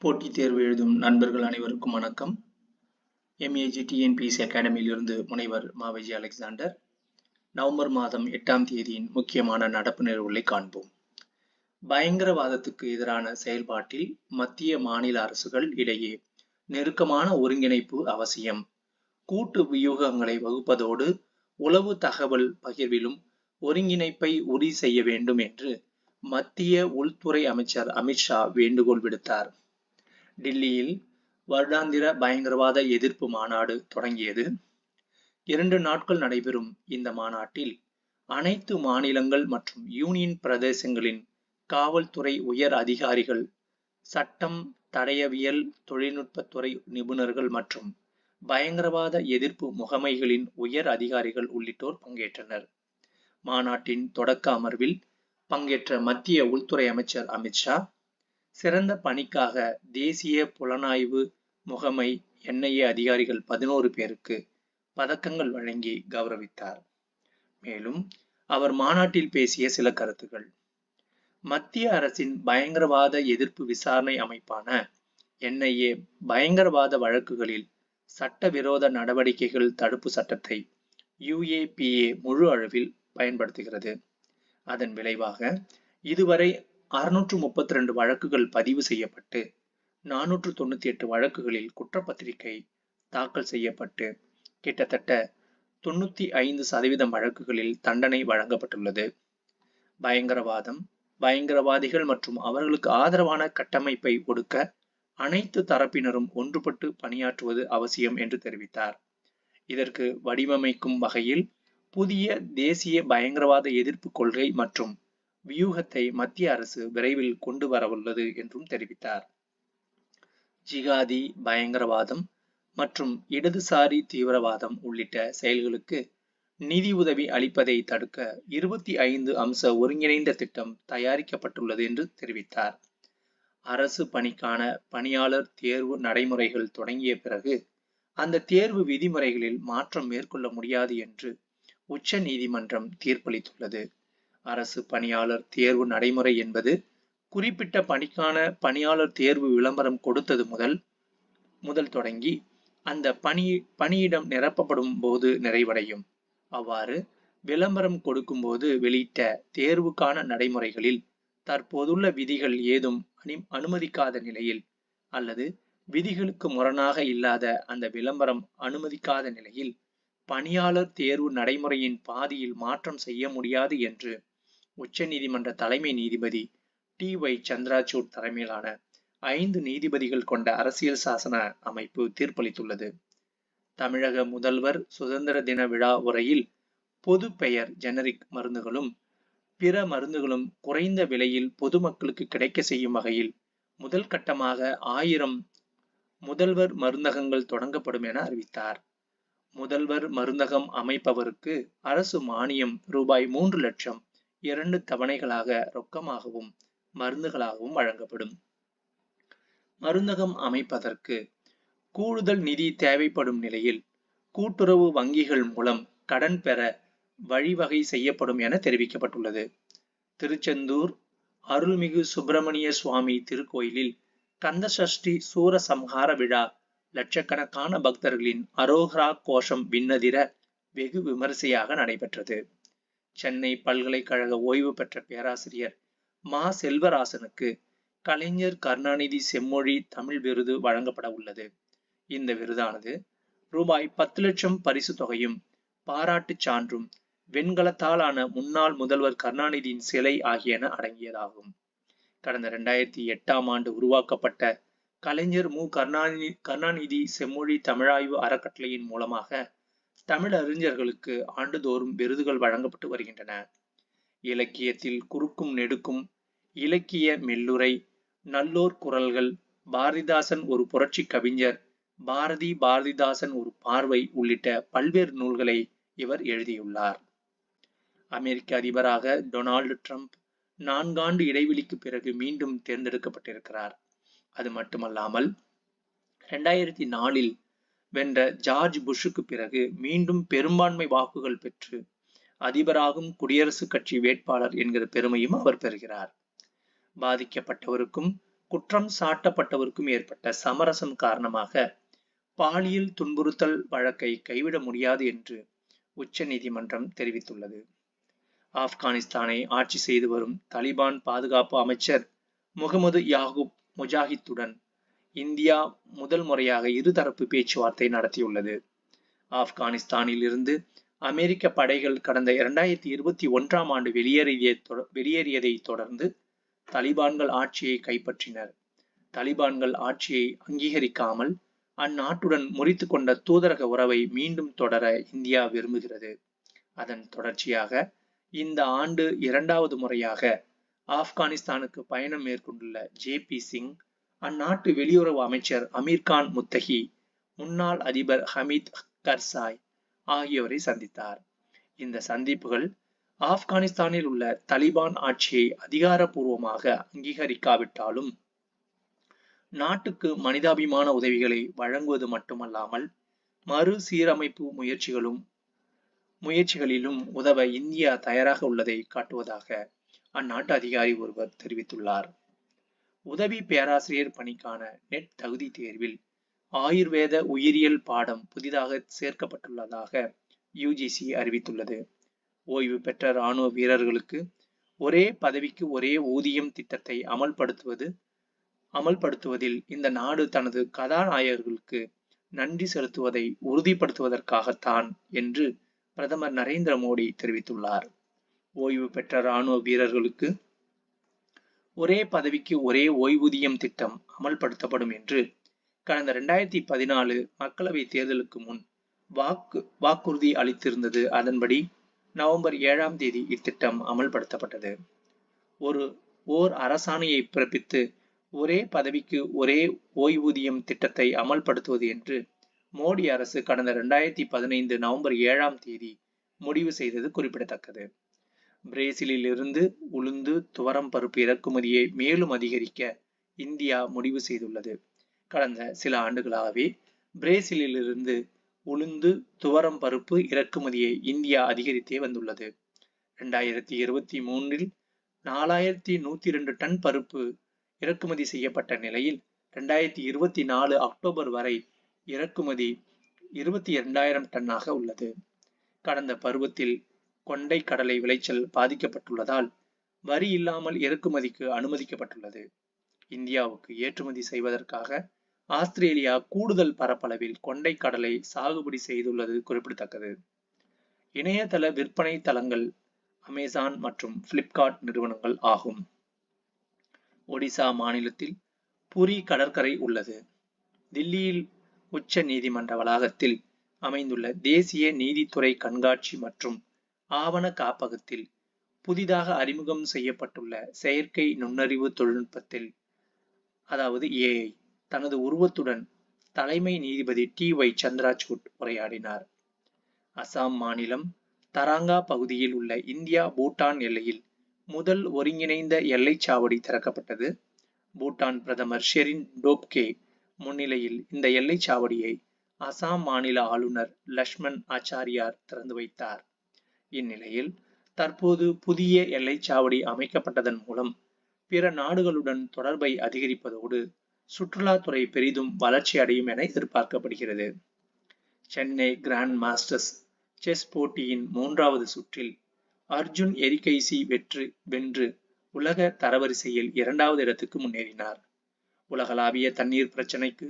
போட்டித் தேர்வு எழுதும் நண்பர்கள் அனைவருக்கும் வணக்கம். MEG TNPSC அகாடமியிலிருந்து முனைவர் மாவஜி அலெக்சாண்டர். நவம்பர் மாதம் 8ஆம் தேதியின் முக்கியமான நடப்பு நிகழ்வுகளை காண்போம். பயங்கரவாதத்துக்கு எதிரான செயல்பாட்டில் மத்திய மாநில அரசுகள் இடையே நெருக்கமான ஒருங்கிணைப்பு அவசியம். கூட்டு வியூகங்களை வகுப்பதோடு உளவு தகவல் பகிர்விலும் ஒருங்கிணைப்பை உறுதி செய்ய வேண்டும் என்று மத்திய உள்துறை அமைச்சர் அமித்ஷா வேண்டுகோள் விடுத்தார். டில்லியில் வருடாந்திர பயங்கரவாத எதிர்ப்பு மாநாடு தொடங்கியது. 2 நாட்கள் நடைபெறும் இந்த மாநாட்டில் அனைத்து மாநிலங்கள் மற்றும் யூனியன் பிரதேசங்களின் காவல்துறை உயர் அதிகாரிகள், சட்டம், தடயவியல், தொழில்நுட்பத்துறை நிபுணர்கள் மற்றும் பயங்கரவாத எதிர்ப்பு முகமைகளின் உயர் அதிகாரிகள் உள்ளிட்டோர் பங்கேற்றனர். மாநாட்டின் தொடக்க அமர்வில் பங்கேற்ற மத்திய உள்துறை அமைச்சர் அமித்ஷா, சிறந்த பணிக்காக தேசிய புலனாய்வு முகமை NIA அதிகாரிகள் 11 பேருக்கு பதக்கங்கள் வழங்கி கௌரவித்தார். மேலும் அவர் மாநாட்டில் பேசிய சில கருத்துக்கள். மத்திய அரசின் பயங்கரவாத எதிர்ப்பு விசாரணை அமைப்பான NIA பயங்கரவாத வழக்குகளில் சட்டவிரோத நடவடிக்கைகள் தடுப்பு சட்டத்தை UAPA முழு அளவில் பயன்படுத்துகிறது. அதன் விளைவாக இதுவரை 632 வழக்குகள் பதிவு செய்யப்பட்டு 498 வழக்குகளில் குற்றப்பத்திரிகை தாக்கல் செய்யப்பட்டு கிட்டத்தட்ட 95% வழக்குகளில் தண்டனை வழங்கப்பட்டுள்ளது. பயங்கரவாதம், பயங்கரவாதிகள் மற்றும் அவர்களுக்கு ஆதரவான கட்டமைப்பை ஒடுக்க அனைத்து தரப்பினரும் ஒன்றுபட்டு பணியாற்றுவது அவசியம் என்று தெரிவித்தார். இதற்கு வடிவமைக்கும் வகையில் புதிய தேசிய பயங்கரவாத எதிர்ப்பு கொள்கை மற்றும் வியூகத்தை மத்திய அரசு விரைவில் கொண்டு வரவுள்ளது என்றும் தெரிவித்தார். ஜிகாதி பயங்கரவாதம் மற்றும் இடதுசாரி தீவிரவாதம் உள்ளிட்ட செயல்களுக்கு நிதி உதவி அளிப்பதை தடுக்க 25 அம்ச ஒருங்கிணைந்த திட்டம் தயாரிக்கப்பட்டுள்ளது என்று தெரிவித்தார். அரசு பணிக்கான பணியாளர் தேர்வு நடைமுறைகள் தொடங்கிய பிறகு அந்த தேர்வு விதிமுறைகளில் மாற்றம் மேற்கொள்ள முடியாது என்று உச்ச நீதிமன்றம் தீர்ப்பளித்துள்ளது. அரசு பணியாளர் தேர்வு நடைமுறை என்பது குறிப்பிட்ட பணிக்கான பணியாளர் தேர்வு விளம்பரம் கொடுத்தது முதல் தொடங்கி அந்த பணியிடம் நிரப்பப்படும் போது நிறைவடையும். அவ்வாறு விளம்பரம் கொடுக்கும் போது வெளியிட்ட தேர்வுக்கான நடைமுறைகளில் தற்போதுள்ள விதிகள் ஏதும் அனுமதிக்காத நிலையில் அல்லது விதிகளுக்கு முரணாக இல்லாத அந்த விளம்பரம் அனுமதிக்காத நிலையில் பணியாளர் தேர்வு நடைமுறையின் பாதியில் மாற்றம் செய்ய முடியாது என்று உச்சநீதிமன்ற தலைமை நீதிபதி TY சந்திரசூட் தலைமையிலான 5 நீதிபதிகள் கொண்ட அரசியல் சாசன அமைப்பு தீர்ப்பளித்துள்ளது. தமிழக முதல்வர் சுதந்திர தின விழா உரையில் பொது பெயர் ஜெனரிக் மருந்துகளும் பிற மருந்துகளும் குறைந்த விலையில் பொதுமக்களுக்கு கிடைக்க செய்யும் வகையில் முதல் கட்டமாக 1000 முதல்வர் மருந்தகங்கள் தொடங்கப்படும் என அறிவித்தார். முதல்வர் மருந்தகம் அமைப்பவருக்கு அரசு மானியம் ரூபாய் 3 லட்சம் 2 தவணைகளாக ரொக்கமாகவும் மருந்துகளாகவும் வழங்கப்படும். மருந்தகம் அமைப்பதற்கு கூடுதல் நிதி தேவைப்படும் நிலையில் கூட்டுறவு வங்கிகள் மூலம் கடன் பெற வழிவகை செய்யப்படும் என தெரிவிக்கப்பட்டுள்ளது. திருச்செந்தூர் அருள்மிகு சுப்பிரமணிய சுவாமி திருக்கோயிலில் கந்தசஷ்டி சூரசம்ஹார விழா லட்சக்கணக்கான பக்தர்களின் அரோகரா கோஷம் விண்ணதிர வெகு விமரிசையாக நடைபெற்றது. சென்னை பல்கலைக்கழக ஓய்வு பெற்ற பேராசிரியர் மா. செல்வராசனுக்கு கலைஞர் கருணாநிதி செம்மொழி தமிழ் விருது வழங்கப்பட உள்ளது. இந்த விருதானது ரூபாய் 10 லட்சம் பரிசு தொகையும் பாராட்டுச் சான்றும் வெண்கலத்தாலான முன்னாள் முதல்வர் கருணாநிதியின் சிலை ஆகியன அடங்கியதாகும். கடந்த 2008ஆம் ஆண்டு உருவாக்கப்பட்ட கலைஞர் மு. கருணாநிதி செம்மொழி தமிழாய்வு அறக்கட்டளையின் மூலமாக தமிழ் அறிஞர்களுக்கு ஆண்டுதோறும் விருதுகள் வழங்கப்பட்டு வருகின்றன. இலக்கியத்தில் குறுக்கும் நெடுக்கும், இலக்கிய மெல்லுரை, நல்லோர் குரல்கள், பாரதிதாசன் ஒரு புரட்சி கவிஞர், பாரதிதாசன் ஒரு பார்வை உள்ளிட்ட பல்வேறு நூல்களை இவர் எழுதியுள்ளார். அமெரிக்க அதிபராக டொனால்டு டிரம்ப் 4 ஆண்டு இடைவெளிக்கு பிறகு மீண்டும் தேர்ந்தெடுக்கப்பட்டிருக்கிறார். அது மட்டுமல்லாமல் 2004இல் வென்ற ஜார்ஜ் புஷ்ஷுக்கு பிறகு மீண்டும் பெரும்பான்மை வாக்குகள் பெற்று அதிபராகும் குடியரசுக் கட்சி வேட்பாளர் என்கிற பெருமையும் அவர் பெறுகிறார். பாதிக்கப்பட்டவருக்கும் குற்றம் சாட்டப்பட்டவருக்கும் ஏற்பட்ட சமரசம் காரணமாக பாலியல் துன்புறுத்தல் வழக்கை கைவிட முடியாது என்று உச்ச நீதிமன்றம் தெரிவித்துள்ளது. ஆப்கானிஸ்தானை ஆட்சி செய்து வரும் தலிபான் பாதுகாப்பு அமைச்சர் முகமது யாகூப் முஜாஹித்துடன் இந்தியா முதல் முறையாக இருதரப்பு பேச்சுவார்த்தை நடத்தியுள்ளது. ஆப்கானிஸ்தானில் இருந்து அமெரிக்க படைகள் கடந்த 2021ஆம் ஆண்டு வெளியேறியதை தொடர்ந்து தலிபான்கள் ஆட்சியை கைப்பற்றினர். தலிபான்கள் ஆட்சியை அங்கீகரிக்காமல் அந்நாட்டுடன் முறித்து கொண்ட தூதரக உறவை மீண்டும் தொடர இந்தியா விரும்புகிறது. அதன் தொடர்ச்சியாக இந்த ஆண்டு 2வது முறையாக ஆப்கானிஸ்தானுக்கு பயணம் மேற்கொண்டுள்ள ஜே.பி. சிங், அந்நாட்டு வெளியுறவு அமைச்சர் அமீர்கான் முத்தகி, முன்னாள் அதிபர் ஹமீத் கர்சாய் ஆகியோரை சந்தித்தார். இந்த சந்திப்புகள் ஆப்கானிஸ்தானில் உள்ள தலிபான் ஆட்சியை அதிகாரப்பூர்வமாக அங்கீகரிக்காவிட்டாலும் நாட்டுக்கு மனிதாபிமான உதவிகளை வழங்குவது மட்டுமல்லாமல் மறுசீரமைப்பு முயற்சிகளிலும் உதவ இந்தியா தயாராக உள்ளதை காட்டுவதாக அந்நாட்டு அதிகாரி ஒருவர் தெரிவித்துள்ளார். உதவி பேராசிரியர் பணிக்கான நெட் தகுதி தேர்வில் ஆயுர்வேத உயிரியல் பாடம் புதிதாக சேர்க்கப்பட்டுள்ளதாக யுஜிசி அறிவித்துள்ளது. ஓய்வு பெற்ற இராணுவ வீரர்களுக்கு ஒரே பதவிக்கு ஒரே ஊதியம் திட்டத்தை அமல்படுத்துவதில் இந்த நாடு தனது கதாநாயகர்களுக்கு நன்றி செலுத்துவதை உறுதிப்படுத்துவதற்காகத்தான் என்று பிரதமர் நரேந்திர மோடி தெரிவித்துள்ளார். ஓய்வு பெற்ற இராணுவ வீரர்களுக்கு ஒரே பதவிக்கு ஒரே ஓய்வூதியம் திட்டம் அமல்படுத்தப்படும் என்று கடந்த 2014 மக்களவை தேர்தலுக்கு முன் வாக்குறுதி அளித்திருந்தது. அதன்படி நவம்பர் 7ஆம் தேதி இத்திட்டம் அமல்படுத்தப்பட்டது. ஓர் அரசாணையை பிறப்பித்து ஒரே பதவிக்கு ஒரே ஓய்வூதியம் திட்டத்தை அமல்படுத்துவது என்று மோடி அரசு கடந்த 2015 நவம்பர் 7ஆம் தேதி முடிவு செய்தது குறிப்பிடத்தக்கது. பிரேசிலில் இருந்து உளுந்து, துவரம் பருப்பு இறக்குமதியை மேலும் அதிகரிக்க இந்தியா முடிவு செய்துள்ளது. கடந்த சில ஆண்டுகளாகவே பிரேசிலில் இருந்து உளுந்து, துவரம் பருப்பு இறக்குமதியை இந்தியா அதிகரித்தே வந்துள்ளது. 2023இல் 4102 டன் பருப்பு இறக்குமதி செய்யப்பட்ட நிலையில் 2024 அக்டோபர் வரை இறக்குமதி 22,000 டன்னாக உள்ளது. கடந்த பருவத்தில் கொண்டை கடலை விளைச்சல் பாதிக்கப்பட்டுள்ளதால் வரி இல்லாமல் இறக்குமதிக்கு அனுமதிக்கப்பட்டுள்ளது. இந்தியாவுக்கு ஏற்றுமதி செய்வதற்காக ஆஸ்திரேலியா கூடுதல் பரப்பளவில் கொண்டை கடலை சாகுபடி செய்துள்ளது குறிப்பிடத்தக்கது. இணையதள விற்பனை தளங்கள் அமேசான் மற்றும் பிளிப்கார்ட் நிறுவனங்கள் ஆகும். ஒடிசா மாநிலத்தில் புரி கடற்கரை உள்ளது. தில்லியில் உச்ச நீதிமன்ற வளாகத்தில் அமைந்துள்ள தேசிய நீதித்துறை கண்காட்சி மற்றும் ஆவண காப்பகத்தில் புதிதாக அறிமுகம் செய்யப்பட்டுள்ள செயற்கை நுண்ணறிவு தொழில்நுட்பத்தில் அதாவது AI தனது உருவத்துடன் தலைமை நீதிபதி TY சந்திரசூட் உரையாடினார். அசாம் மாநிலம் தராங்கா பகுதியில் உள்ள இந்தியா பூட்டான் எல்லையில் முதல் ஒருங்கிணைந்த எல்லைச்சாவடி திறக்கப்பட்டது. பூட்டான் பிரதமர் ஷெரின் டோப்கே முன்னிலையில் இந்த எல்லைச்சாவடியை அசாம் மாநில ஆளுநர் லக்ஷ்மண் ஆச்சாரியார் திறந்து வைத்தார். இந்நிலையில் தற்போது புதிய எல்லைச்சாவடி அமைக்கப்பட்டதன் மூலம் பிற நாடுகளுடன் தொடர்பை அதிகரிப்பதோடு சுற்றுலாத்துறை பெரிதும் வளர்ச்சி அடையும் என எதிர்பார்க்கப்படுகிறது. சென்னை கிராண்ட் மாஸ்டர்ஸ் செஸ் போட்டியின் 3வது சுற்றில் அர்ஜுன் எரிகைசி வென்று உலக தரவரிசையில் 2வது இடத்துக்கு முன்னேறினார். உலகளாவிய தண்ணீர் பிரச்சினைக்கு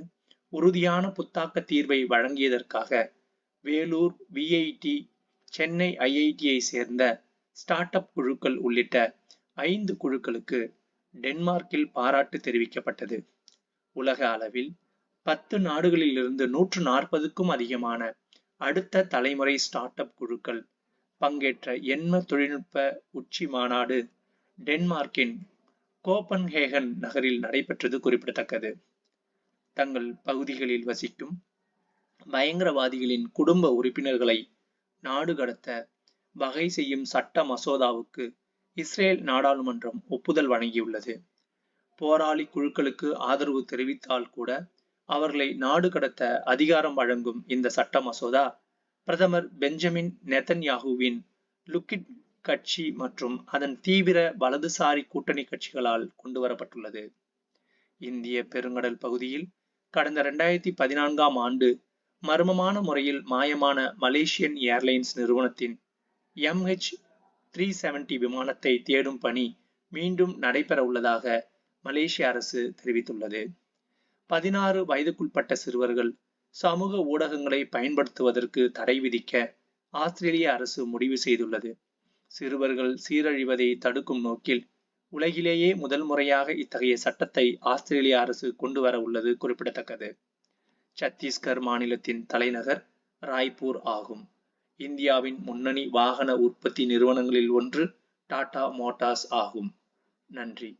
உறுதியான புத்தாக்க தீர்வை வழங்கியதற்காக வேலூர் VIT, சென்னை IITயை சேர்ந்த ஸ்டார்ட் அப் குழுக்கள் உள்ளிட்ட 5 குழுக்களுக்கு டென்மார்க்கில் பாராட்டு தெரிவிக்கப்பட்டது. உலக அளவில் 10 நாடுகளிலிருந்து 140க்கும் அதிகமான அடுத்த தலைமுறை ஸ்டார்ட் அப் குழுக்கள் பங்கேற்ற எண்ம தொழில்நுட்ப உச்சி மாநாடு டென்மார்க்கின் கோப்பன்ஹேகன் நகரில் நடைபெற்றது குறிப்பிடத்தக்கது. தங்கள் பகுதிகளில் வசிக்கும் பயங்கரவாதிகளின் குடும்ப உறுப்பினர்களை நாடு கடத்த வகை செய்யும் சட்ட மசோதாவுக்கு இஸ்ரேல் நாடாளுமன்றம் ஒப்புதல் வழங்கியுள்ளது. போராளி குழுக்களுக்கு ஆதரவு தெரிவித்தால் கூட அவர்களை நாடு கடத்த அதிகாரம் வழங்கும் இந்த சட்ட மசோதா பிரதமர் பெஞ்சமின் நெதன்யாகுவின் லுக்கிட் கட்சி மற்றும் அதன் தீவிர வலதுசாரி கூட்டணி கட்சிகளால் கொண்டுவரப்பட்டுள்ளது. இந்திய பெருங்கடல் பகுதியில் கடந்த 2014ஆம் ஆண்டு மர்மமான முறையில் மாயமான மலேசியன் ஏர்லைன்ஸ் நிறுவனத்தின் MH370 விமானத்தை தேடும் பணி மீண்டும் நடைபெற உள்ளதாக மலேசிய அரசு தெரிவித்துள்ளது. 16 வயதுக்குட்பட்ட சிறுவர்கள் சமூக ஊடகங்களை பயன்படுத்துவதற்கு தடை விதிக்க ஆஸ்திரேலிய அரசு முடிவு செய்துள்ளது. சிறுவர்கள் சீரழிவதை தடுக்கும் நோக்கில் உலகிலேயே முதல் முறையாக இத்தகைய சட்டத்தை ஆஸ்திரேலிய அரசு கொண்டு வர உள்ளது குறிப்பிடத்தக்கது. சத்தீஸ்கர் மாநிலத்தின் தலைநகர் ராய்ப்பூர் ஆகும். இந்தியாவின் முன்னணி வாகன உற்பத்தி நிறுவனங்களில் ஒன்று டாடா மோட்டார்ஸ் ஆகும். நன்றி.